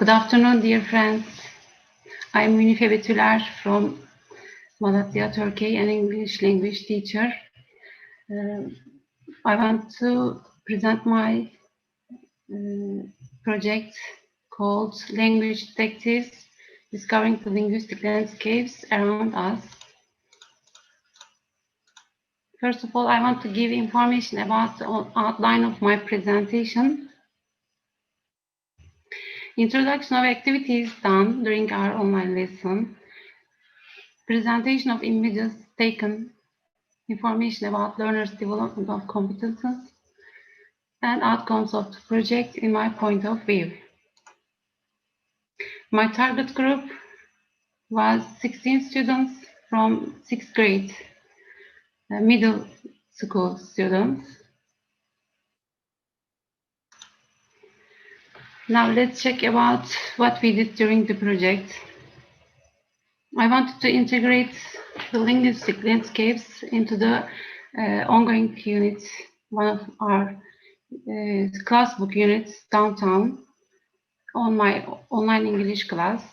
Good afternoon, dear friends. I'm Munife Betüler from Malatya, Turkey, an English language teacher. I want to present my project called Language Detectives, Discovering the Linguistic Landscapes Around Us. First of all, I want to give information about the outline of my presentation. Introduction of activities done during our online lesson. Presentation of images taken, information about learners' development of competences, and outcomes of the project in my point of view. My target group was 16 students from 6th grade, middle school students. Now let's check about what we did during the project. I wanted to integrate the linguistic landscapes into the ongoing unit, one of our class book units downtown on my online English class.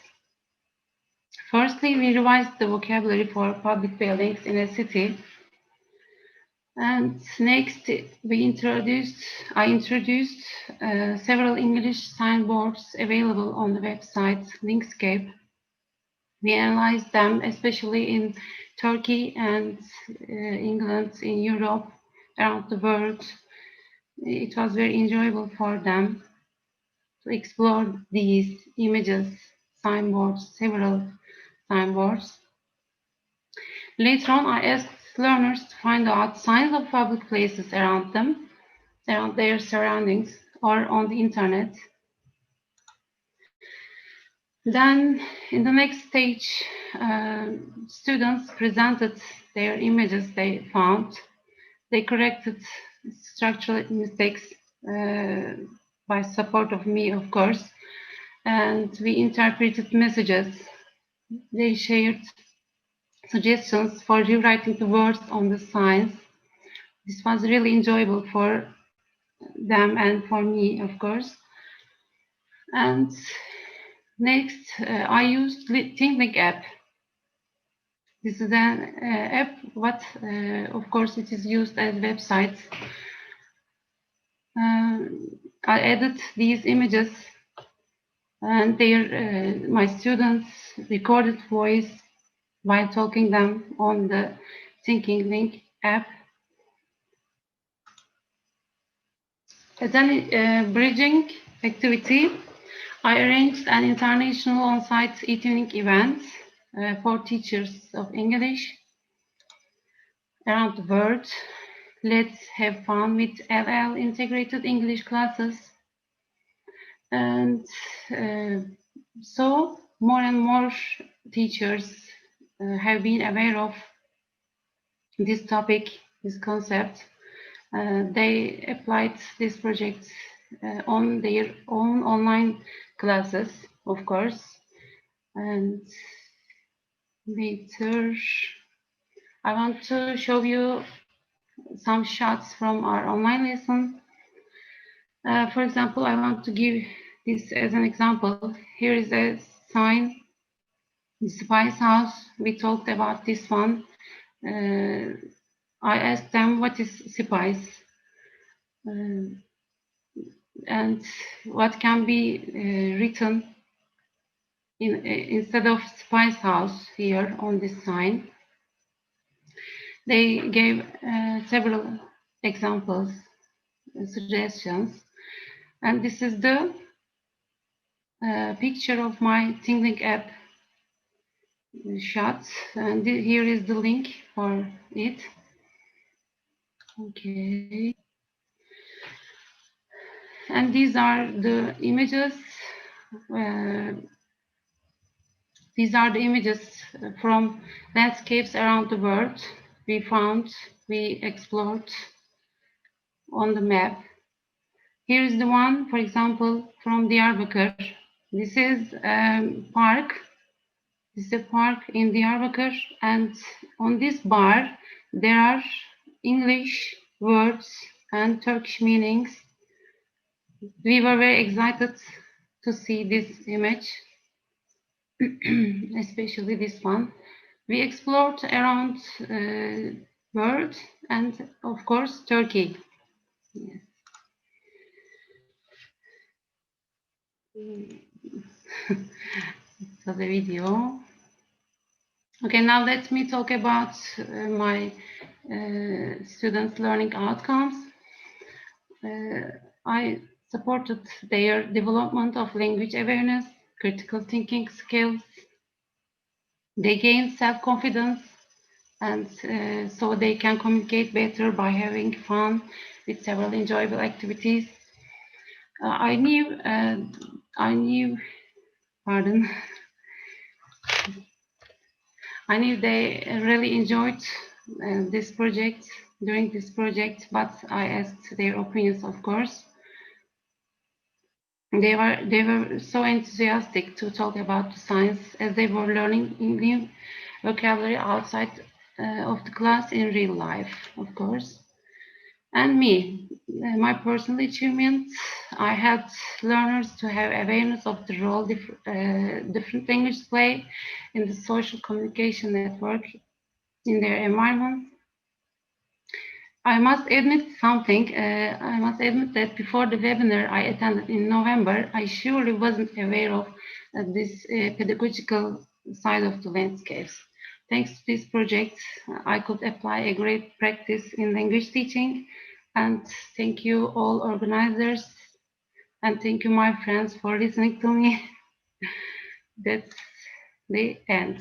Firstly, we revised the vocabulary for public buildings in a city. And next, I introduced several English signboards available on the website Linguistic. We analyzed them, especially in Turkey and England, in Europe, around the world. It was very enjoyable for them to explore these images, signboards, several signboards. Later on, I asked learners to find out signs of public places around them, around their surroundings, or on the internet. Then, in the next stage, students presented their images they found. They corrected structural mistakes by support of me, of course, and we interpreted messages. They shared suggestions for rewriting the words on the signs. This was really enjoyable for them and for me, of course. And next, I used ThinkLink app. This is an app, but of course it is used as website. I added these images and my students recorded voice while talking them on the ThinkLink app. As a bridging activity, I arranged an international on-site e-tuning event for teachers of English around the world. Let's have fun with LL integrated English classes. And so more and more teachers have been aware of this topic, this concept. They applied this project on their own online classes, of course. And later, I want to show you some shots from our online lesson. For example, I want to give this as an example. Here is a sign, the Spice House. We talked about this one. I asked them what is spice and what can be written instead of Spice House here on this sign. They gave several examples, suggestions, and this is the picture of my ThinkLink app shot, and here is the link for it. Okay, and these are the images. These are the images from landscapes around the world we explored on the map. Here is the one, for example, from Diyarbakir. This is a park. This is a park in Diyarbakir, and on this bar there are English words and Turkish meanings. We were very excited to see this image, especially this one. We explored around world and of course Turkey. Yes. So the video. Okay, now let me talk about my students' learning outcomes. I supported their development of language awareness, critical thinking skills. They gain self-confidence, and so they can communicate better by having fun with several enjoyable activities. I knew, pardon, I knew they really enjoyed this project during this project, but I asked their opinions, of course. They were so enthusiastic to talk about the science as they were learning new vocabulary outside of the class in real life, of course. And me, my personal achievement, I helped learners to have awareness of the role different languages play in the social communication network in their environment. I must admit something. I must admit that before the webinar I attended in November, I surely wasn't aware of this pedagogical side of the landscapes. Thanks to this project, I could apply a great practice in language teaching. And thank you all organizers, and thank you my friends for listening to me. That's the end.